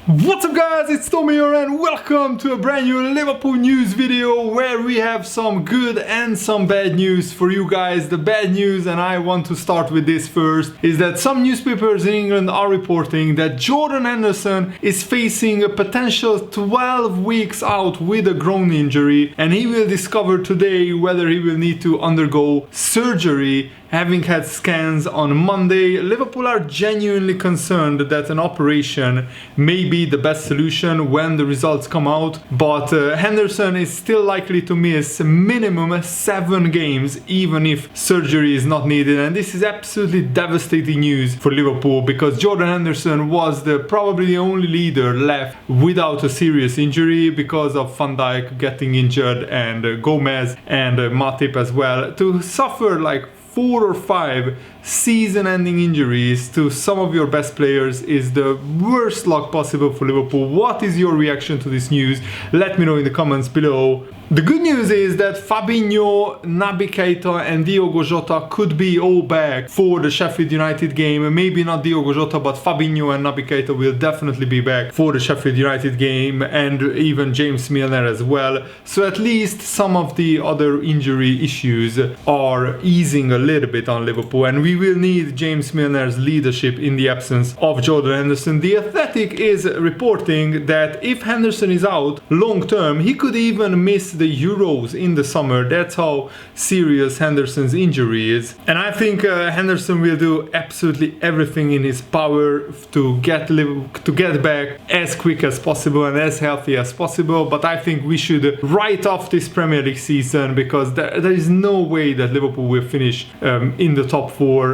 What's up guys, it's Tommy here and welcome to a brand new Liverpool news video where we have some good and some bad news for you guys. The bad news, and I want to start with this first, is that some newspapers in England are reporting that Jordan Henderson is facing a potential 12 weeks out with a groin injury, and he will discover today whether he will need to undergo surgery. Having had scans on Monday, Liverpool are genuinely concerned that an operation may be the best solution when the results come out, but Henderson is still likely to miss minimum 7 games even if surgery is not needed, and this is absolutely devastating news for Liverpool because Jordan Henderson was probably the only leader left without a serious injury because of Van Dijk getting injured and Gomez and Matip as well. To suffer like 4 or 5 season-ending injuries to some of your best players is the worst luck possible for Liverpool. What is your reaction to this news? Let me know in the comments below. The good news is that Fabinho, Naby Keita and Diogo Jota could be all back for the Sheffield United game. Maybe not Diogo Jota, but Fabinho and Naby Keita will definitely be back for the Sheffield United game, and even James Milner as well. So at least some of the other injury issues are easing a little bit on Liverpool, and we will need James Milner's leadership in the absence of Jordan Henderson. The Athletic is reporting that if Henderson is out long term, he could even miss the Euros in the summer. That's how serious Henderson's injury is, and I think Henderson will do absolutely everything in his power to get back as quick as possible and as healthy as possible. But I think we should write off this Premier League season because there is no way that Liverpool will finish in the top 4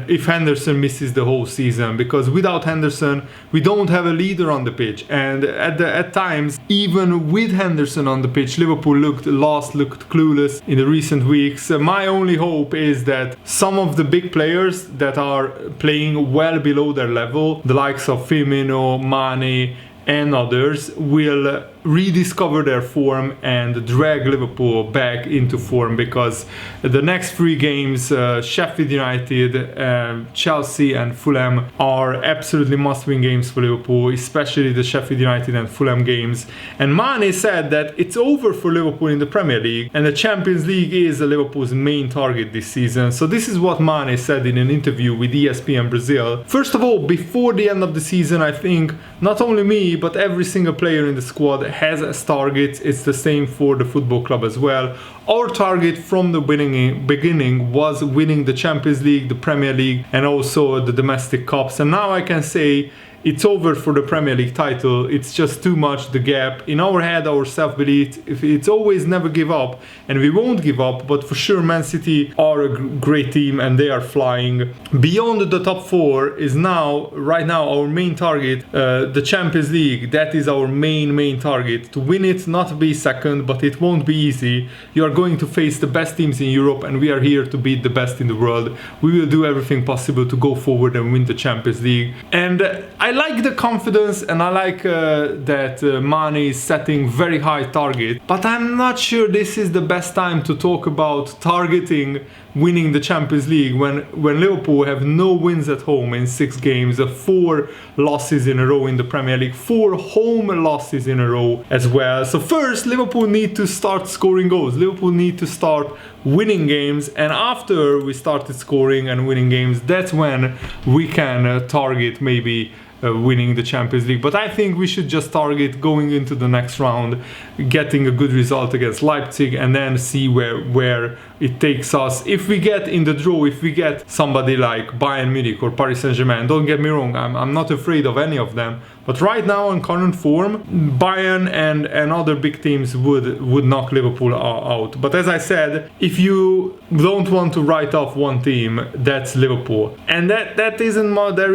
if Henderson misses the whole season, because without Henderson we don't have a leader on the pitch, and at times even with Henderson on the pitch Liverpool looked lost, looked clueless in the recent weeks. My only hope is that some of the big players that are playing well below their level, the likes of Firmino, Mane and others, will rediscover their form and drag Liverpool back into form, because the next 3 games, Sheffield United, Chelsea and Fulham, are absolutely must-win games for Liverpool, especially the Sheffield United and Fulham games. And Mane said that it's over for Liverpool in the Premier League and the Champions League is Liverpool's main target this season. So this is what Mane said in an interview with ESPN Brazil. First of all, before the end of the season, I think not only me but every single player in the squad has as targets. It's the same for the football club as well. Our target from the beginning was winning the Champions League, the Premier League and also the domestic cups, and now I can say it's over for the Premier League title. It's just too much, the gap. In our head, our self-belief, it's always never give up, and we won't give up, but for sure Man City are a great team and they are flying. Beyond the top 4 is right now our main target, the Champions League. That is our main target. To win it, not be second, but it won't be easy. You are going to face the best teams in Europe and we are here to beat the best in the world. We will do everything possible to go forward and win the Champions League. And I like the confidence, and I like that Mane is setting very high target, but I'm not sure this is the best time to talk about targeting winning the Champions League when Liverpool have no wins at home in 6 games, 4 losses in a row in the Premier League, 4 home losses in a row as well. So first, Liverpool need to start scoring goals. Liverpool need to start winning games, and after we started scoring and winning games, that's when we can target maybe winning the Champions League. But I think we should just target going into the next round, getting a good result against Leipzig, and then see where it takes us. If we get in the draw, if we get somebody like Bayern Munich or Paris Saint-Germain, don't get me wrong, I'm not afraid of any of them, but right now on current form, Bayern and other big teams would knock Liverpool out. But as I said, if you don't want to write off one team, that's Liverpool, and there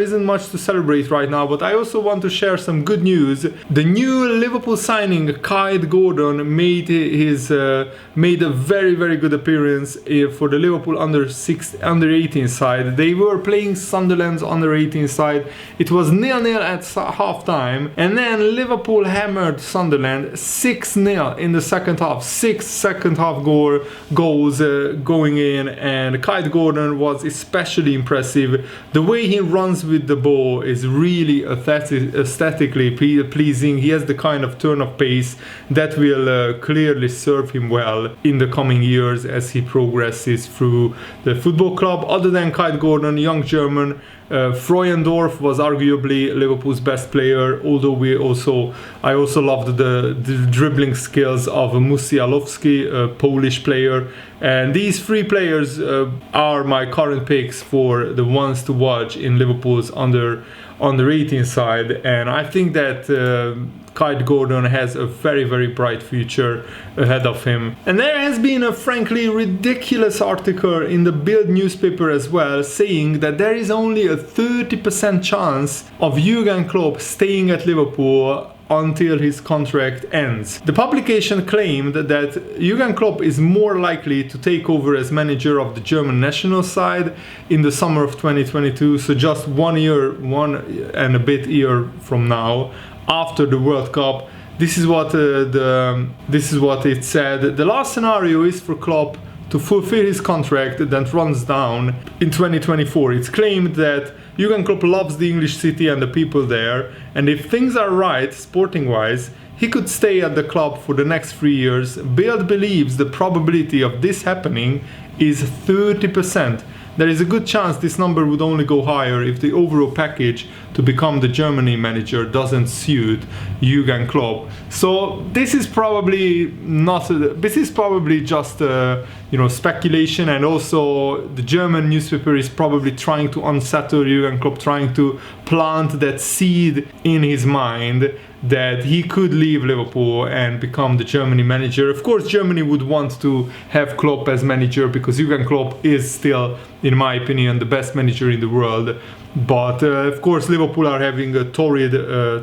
isn't much to celebrate right now. But I also want to share some good news. The new Liverpool signing, Kai Gordon, made a very good appearance experience for the Liverpool under 18 side. They were playing Sunderland's under 18 side. It was 0-0 at half time, and then Liverpool hammered Sunderland 6-0 in the second half. 6 second half goals going in, and Kyle Gordon was especially impressive. The way he runs with the ball is really aesthetically pleasing. He has the kind of turn of pace that will clearly serve him well in the coming years as he progresses through the football club. Other than Kyle Gordon, young German Freuendorf was arguably Liverpool's best player, although I also loved the dribbling skills of Musialowski, a Polish player. And these three players are my current picks for the ones to watch in Liverpool's under 18 side, and I think that Kyle Gordon has a very, very bright future ahead of him. And there has been a frankly ridiculous article in the Bild newspaper as well, saying that there is only a 30% chance of Jurgen Klopp staying at Liverpool until his contract ends. The publication claimed that Jurgen Klopp is more likely to take over as manager of the German national side in the summer of 2022, so just 1 and a bit year from now, after the World Cup. This is what it said. The last scenario is for Klopp to fulfill his contract that runs down in 2024. It's claimed that Jurgen Klopp loves the English city and the people there, and if things are right, sporting-wise, he could stay at the club for the next 3 years. Bild believes the probability of this happening is 30%. There is a good chance this number would only go higher if the overall package to become the Germany manager doesn't suit Jurgen Klopp. So this is probably just speculation, and also the German newspaper is probably trying to unsettle Jurgen Klopp, trying to plant that seed in his mind that he could leave Liverpool and become the Germany manager. Of course, Germany would want to have Klopp as manager because Jurgen Klopp is still, in my opinion, the best manager in the world. But of course, Liverpool are having a torrid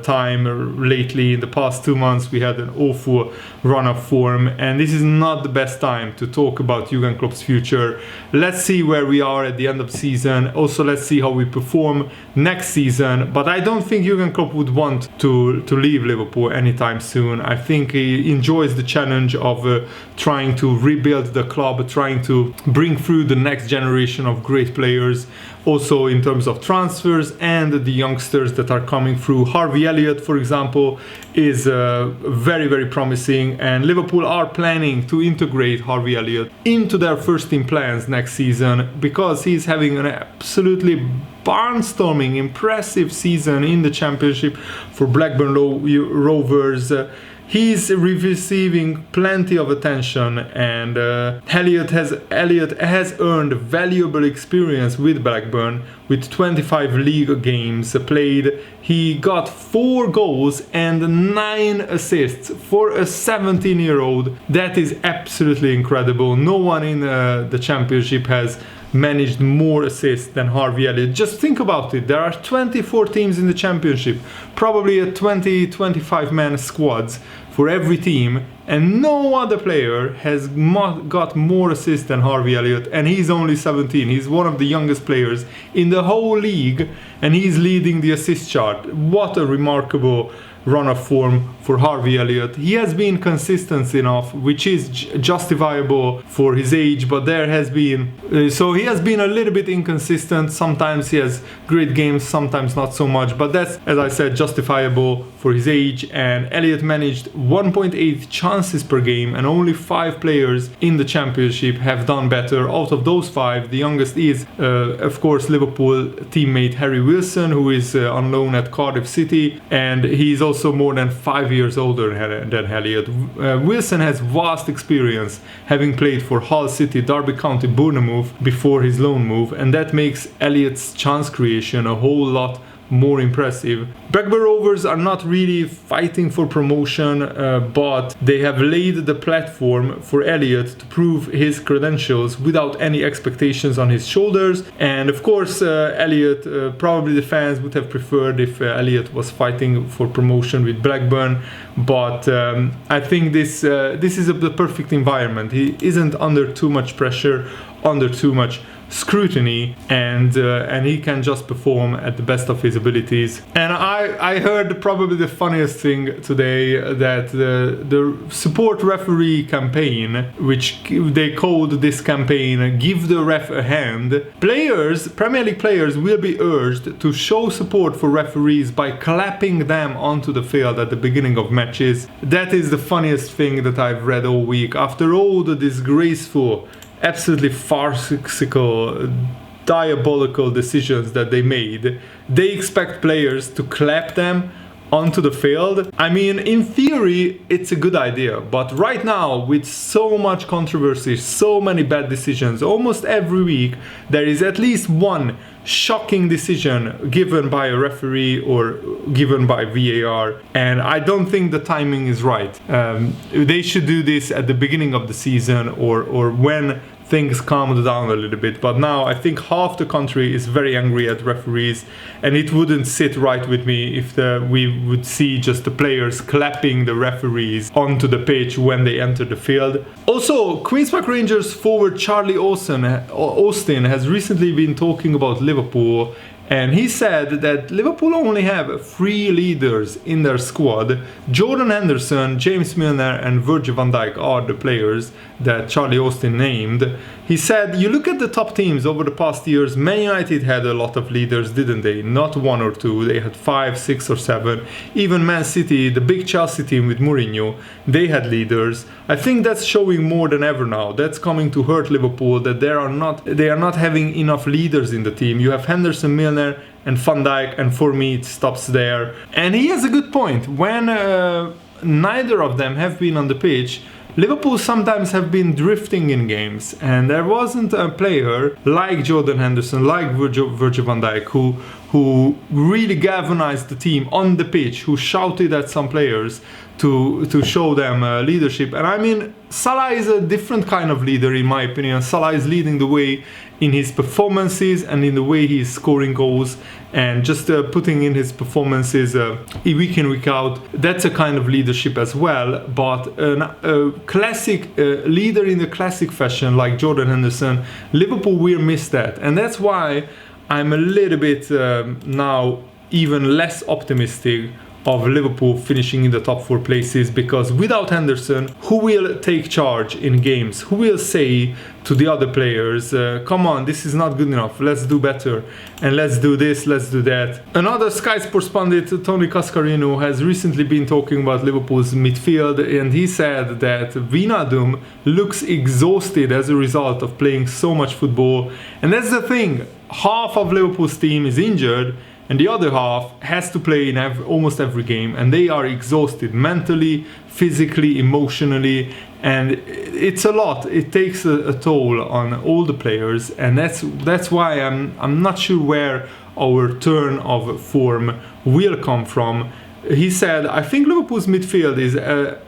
time lately. In the past 2 months, we had an awful run of form, and this is not the best time to talk about Jurgen Klopp's future. Let's see where we are at the end of the season. Also, let's see how we perform next season. But I don't think Jurgen Klopp would want to leave Liverpool anytime soon. I think he enjoys the challenge of trying to rebuild the club, trying to bring through the next generation of great players. Also in terms of transfers and the youngsters that are coming through. Harvey Elliott, for example, is very, very promising, and Liverpool are planning to integrate Harvey Elliott into their first team plans next season because he's having an absolutely barnstorming, impressive season in the Championship for Blackburn Rovers. He's receiving plenty of attention, and Elliott has earned valuable experience with Blackburn. With 25 league games played, he got 4 goals and 9 assists for a 17-year-old. That is absolutely incredible. No one in the Championship has managed more assists than Harvey Elliott. Just think about it. There are 24 teams in the Championship, probably a 20-25 man squads for every team, and no other player has got more assists than Harvey Elliott, and he's only 17. He's one of the youngest players in the whole league, and he's leading the assist chart. What a remarkable run of form for Harvey Elliott. He has been consistent enough, which is justifiable for his age, but there has been he has been a little bit inconsistent. Sometimes he has great games, sometimes not so much, but that's, as I said, justifiable for his age. And Elliott managed 1.8 chances per game, and only 5 players in the Championship have done better. Out of those 5, the youngest is of course Liverpool teammate Harry Wilson, who is on loan at Cardiff City, and he's also more than 5 years older than Elliott. Wilson has vast experience, having played for Hull City, Derby County, Bournemouth before his loan move, and that makes Elliott's chance creation a whole lot more impressive. Blackburn Rovers are not really fighting for promotion, but they have laid the platform for Elliott to prove his credentials without any expectations on his shoulders. And of course, Elliott, probably the fans would have preferred if Elliott was fighting for promotion with Blackburn, but I think this is the perfect environment. He isn't under too much pressure, under too much scrutiny, and he can just perform at the best of his abilities. And I heard probably the funniest thing today, that the support referee campaign, which they called this campaign "Give the Ref a Hand," Premier League players will be urged to show support for referees by clapping them onto the field at the beginning of matches. That is the funniest thing that I've read all week. After all the disgraceful, absolutely farcical, diabolical decisions that they made, they expect players to clap them onto the field. I mean, in theory, it's a good idea, but right now, with so much controversy, so many bad decisions, almost every week, there is at least one shocking decision given by a referee or given by VAR, and I don't think the timing is right. They should do this at the beginning of the season, or when things calmed down a little bit, but now I think half the country is very angry at referees, and it wouldn't sit right with me if we would see just the players clapping the referees onto the pitch when they enter the field. Also, Queen's Park Rangers forward Charlie Austin has recently been talking about Liverpool, and he said that Liverpool only have 3 leaders in their squad. Jordan Henderson, James Milner and Virgil van Dijk are the players that Charlie Austin named. He said, you look at the top teams over the past years, Man United had a lot of leaders, didn't they? Not 1 or 2, they had 5, 6 or 7. Even Man City, the big Chelsea team with Mourinho, they had leaders. I think that's showing more than ever now. That's coming to hurt Liverpool, that they are not having enough leaders in the team. You have Henderson, Milner and Van Dijk, and for me it stops there. And he has a good point. When neither of them have been on the pitch, Liverpool sometimes have been drifting in games, and there wasn't a player like Jordan Henderson, like Virgil van Dijk, who really galvanized the team on the pitch, who shouted at some players to show them leadership. And I mean, Salah is a different kind of leader in my opinion. Salah is leading the way in his performances and in the way he is scoring goals, and just putting in his performances week in, week out. That's a kind of leadership as well. But a classic leader in the classic fashion like Jordan Henderson, Liverpool will miss that. And that's why I'm a little bit now even less optimistic of Liverpool finishing in the top 4 places, because without Henderson, who will take charge in games? Who will say to the other players, come on, this is not good enough, let's do better, and let's do this, let's do that. Another Sky Sports pundit, Tony Cascarino, has recently been talking about Liverpool's midfield, and he said that Wijnaldum looks exhausted as a result of playing so much football. And that's the thing, half of Liverpool's team is injured, and the other half has to play in almost every game, and they are exhausted mentally, physically, emotionally, and it's a lot. It takes a toll on all the players, and that's why I'm not sure where our turn of form will come from. He said, I think Liverpool's midfield is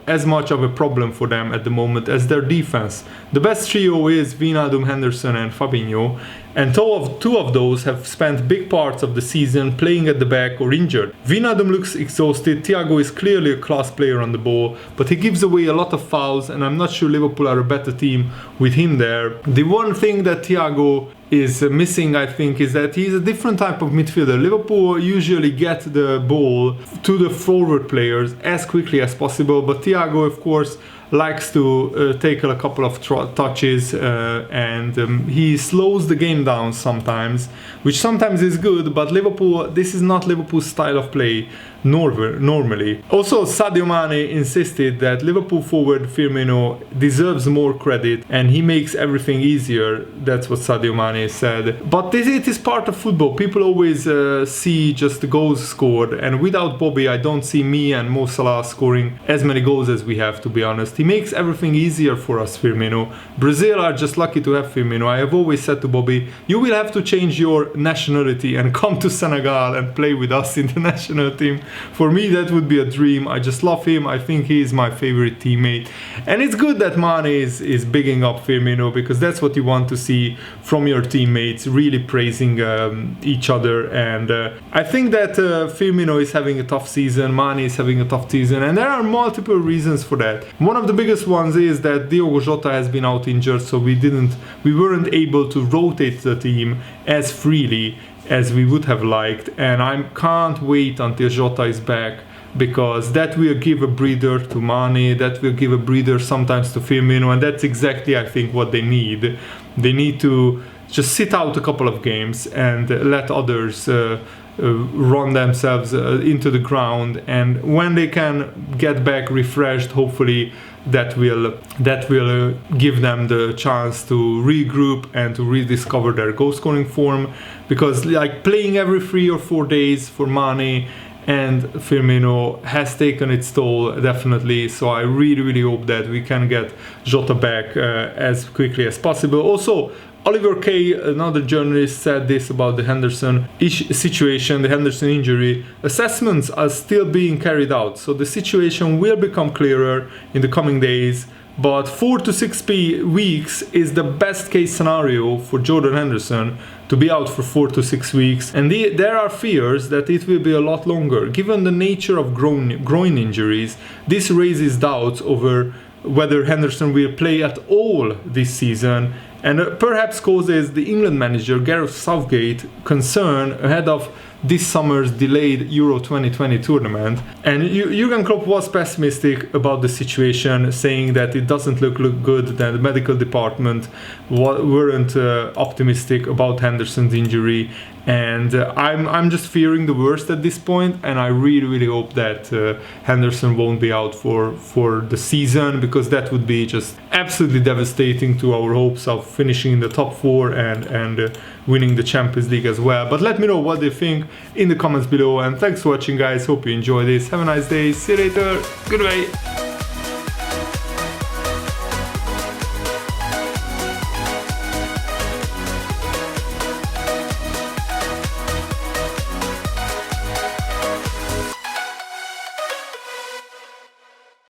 as much of a problem for them at the moment as their defense. The best trio is Wijnaldum, Henderson and Fabinho, and two of those have spent big parts of the season playing at the back or injured. Wijnaldum looks exhausted, Thiago is clearly a class player on the ball, but he gives away a lot of fouls, and I'm not sure Liverpool are a better team with him there. The one thing that Thiago is missing, I think, is that he's a different type of midfielder. Liverpool usually get the ball to the forward players as quickly as possible, but Thiago, of course, likes to take a couple of touches and he slows the game down sometimes, which sometimes is good, but Liverpool, this is not Liverpool's style of play normally. Also, Sadio Mane insisted that Liverpool forward Firmino deserves more credit and he makes everything easier. That's what Sadio Mane said. But it is part of football. People always see just the goals scored, and without Bobby I don't see me and Mo Salah scoring as many goals as we have, to be honest. He makes everything easier for us, Firmino. Brazil are just lucky to have Firmino. I have always said to Bobby, you will have to change your nationality and come to Senegal and play with us in the national team. For me, that would be a dream. I just love him. I think he is my favorite teammate. And it's good that Mane is bigging up Firmino, because that's what you want to see from your teammates, really praising each other. And I think that Firmino is having a tough season, Mane is having a tough season, and there are multiple reasons for that. One of the biggest ones is that Diogo Jota has been out injured, so we weren't able to rotate the team as freely as we would have liked, and I can't wait until Jota is back, because that will give a breather to Mane, that will give a breather sometimes to Firmino, and that's exactly, I think, what they need. They need to just sit out a couple of games and let others run themselves into the ground, and when they can get back refreshed, hopefully that will give them the chance to regroup and to rediscover their goal scoring form, because like playing every 3 or 4 days for Mane and Firmino has taken its toll, definitely. So I really hope that we can get Jota back as quickly as possible. Also, Oliver Kay, another journalist, said this about the Henderson situation, the Henderson injury. Assessments are still being carried out, so the situation will become clearer in the coming days. But 4 to 6 weeks is the best case scenario for Jordan Henderson, to be out for 4 to 6 weeks. And there are fears that it will be a lot longer. Given the nature of groin injuries, this raises doubts over whether Henderson will play at all this season, and perhaps causes the England manager Gareth Southgate concern ahead of this summer's delayed Euro 2020 tournament. And Jurgen Klopp was pessimistic about the situation, saying that it doesn't look good, that the medical department weren't optimistic about Henderson's injury. And I'm just fearing the worst at this point, and I really hope that Henderson won't be out for the season, because that would be just absolutely devastating to our hopes of finishing in the top 4 and winning the Champions League as well. But let me know what you think in the comments below, and thanks for watching, guys. Hope you enjoy this. Have a nice day. See you later. Goodbye.